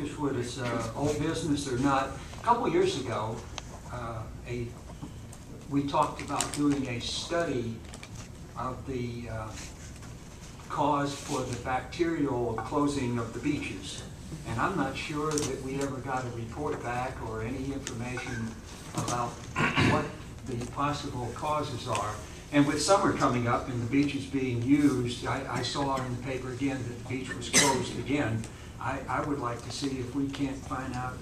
focus, whether it's old business or not. A couple years ago, we talked about doing a study of the cause for the bacterial closing of the beaches. And I'm not sure that we ever got a report back or any information about what the possible causes are. And with summer coming up and the beaches being used, I saw in the paper again that the beach was closed again. I would like to see if we can't find out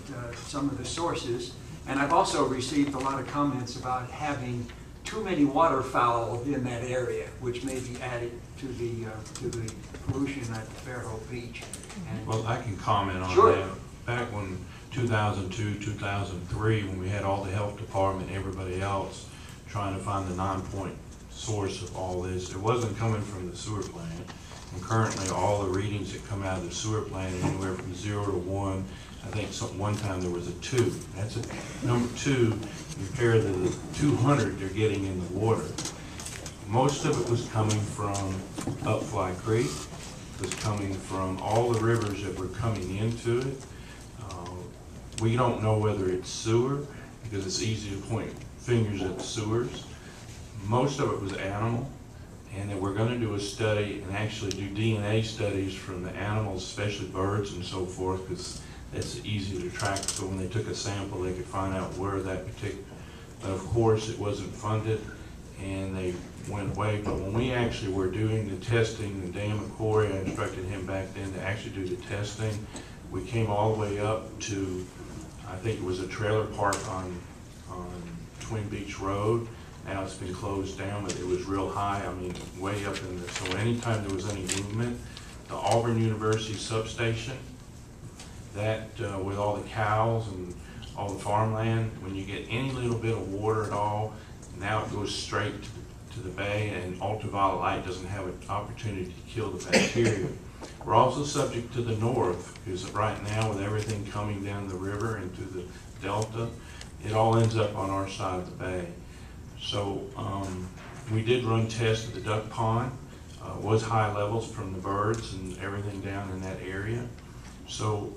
some of the sources. And I've also received a lot of comments about having too many waterfowl in that area, which may be added to the pollution at the Fairhope Beach. And well, I can comment on sure. that. Back when 2002, 2003, when we had all the health department, everybody else trying to find the non-point source of all this, it wasn't coming from the sewer plant. And currently, all the readings that come out of the sewer plant are anywhere from 0 to 1. I think one time there was a 2. That's a number 2 compared to the 200 they're getting in the water. Most of it was coming from Upfly Creek. It was coming from all the rivers that were coming into it. We don't know whether it's sewer because it's easy to point fingers at the sewers. Most of it was animal, and then we're going to do a study and actually do DNA studies from the animals, especially birds and so forth, because that's easy to track. So when they took a sample, they could find out where that particular. But of course, it wasn't funded, and they went away. But when we actually were doing the testing, and Dan McCoy, I instructed him back then to actually do the testing. We came all the way up to, I think it was a trailer park on Twin Beach Road. Now it's been closed down, but it was real high. I mean, way up in there. So anytime there was any movement, the Auburn University substation, that with all the cows and all the farmland, when you get any little bit of water at all, now it goes straight to the bay, and ultraviolet light doesn't have an opportunity to kill the bacteria. We're also subject to the north, because right now with everything coming down the river into the delta, it all ends up on our side of the bay. So we did run tests at the duck pond. Was high levels from the birds and everything down in that area. So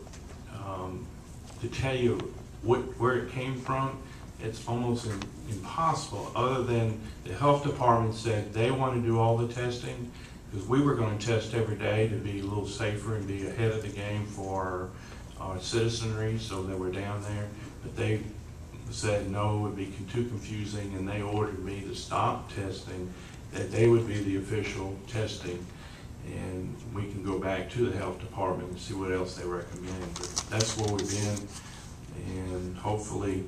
to tell you where it came from, it's almost impossible, other than the health department said they want to do all the testing, because we were going to test every day to be a little safer and be ahead of the game for our citizenry, so they were down there. But they said no, it would be too confusing, and they ordered me to stop testing, that they would be the official testing, and we can go back to the health department and see what else they recommend. But that's where we've been, and hopefully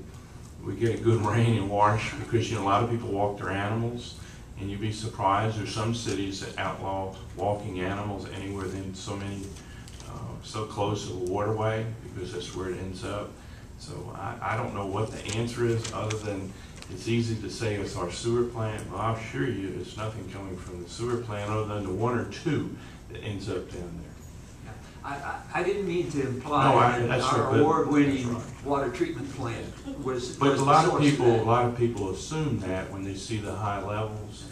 we get a good rain and wash, because a lot of people walk their animals, and you'd be surprised. There's some cities that outlaw walking animals anywhere than so close to the waterway, because that's where it ends up. So I don't know what the answer is, other than it's easy to say it's our sewer plant, but I'll assure you it's nothing coming from the sewer plant other than the 1 or 2 that ends up down there. I didn't mean to imply that our award-winning right. water treatment plant was. But was a the lot of people assume that when they see the high levels,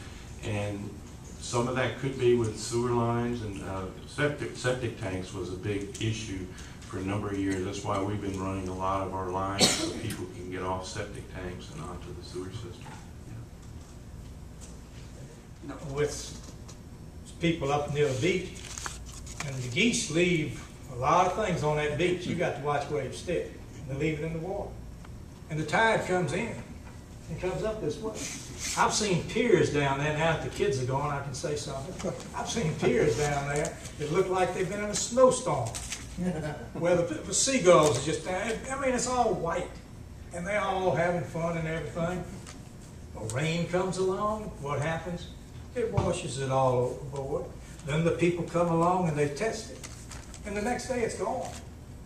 and some of that could be with sewer lines, and septic tanks was a big issue for a number of years. That's why we've been running a lot of our lines so people can get off septic tanks and onto the sewer system. Yeah. With people up near the beach, and the geese leave a lot of things on that beach. You got to watch where you step. They leave it in the water. And the tide comes in and comes up this way. I've seen piers down there. Now that the kids are gone, I can say something. I've seen piers down there that look like they've been in a snowstorm. Where the seagulls are just down. I mean, it's all white. And they're all having fun and everything. Well, rain comes along, what happens? It washes it all overboard. Then the people come along and they test it. And the next day it's gone.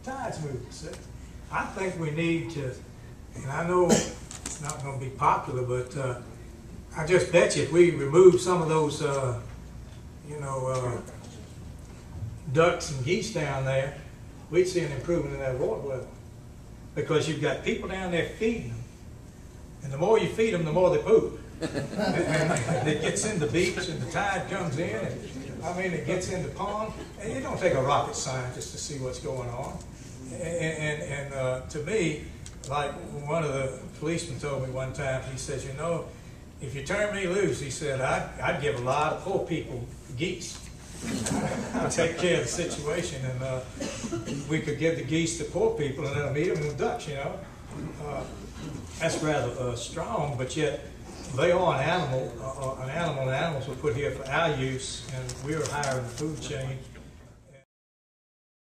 Tide's moving, see? I think we need to, and I know it's not going to be popular, but I just bet you if we remove some of those, ducks and geese down there, we'd see an improvement in that water level. Because you've got people down there feeding them. And the more you feed them, the more they poop. and it gets in the beach and the tide comes in. And, it gets in the pond. And it don't take a rocket scientist to see what's going on. to me, like one of the policemen told me one time, he says, you know, if you turn me loose, he said, I'd give a lot of poor people geese. I'd take care of the situation, and we could give the geese to poor people and then meet them with ducks, you know. That's rather strong, but yet they are an animal, and animals were put here for our use, and we are higher in the food chain.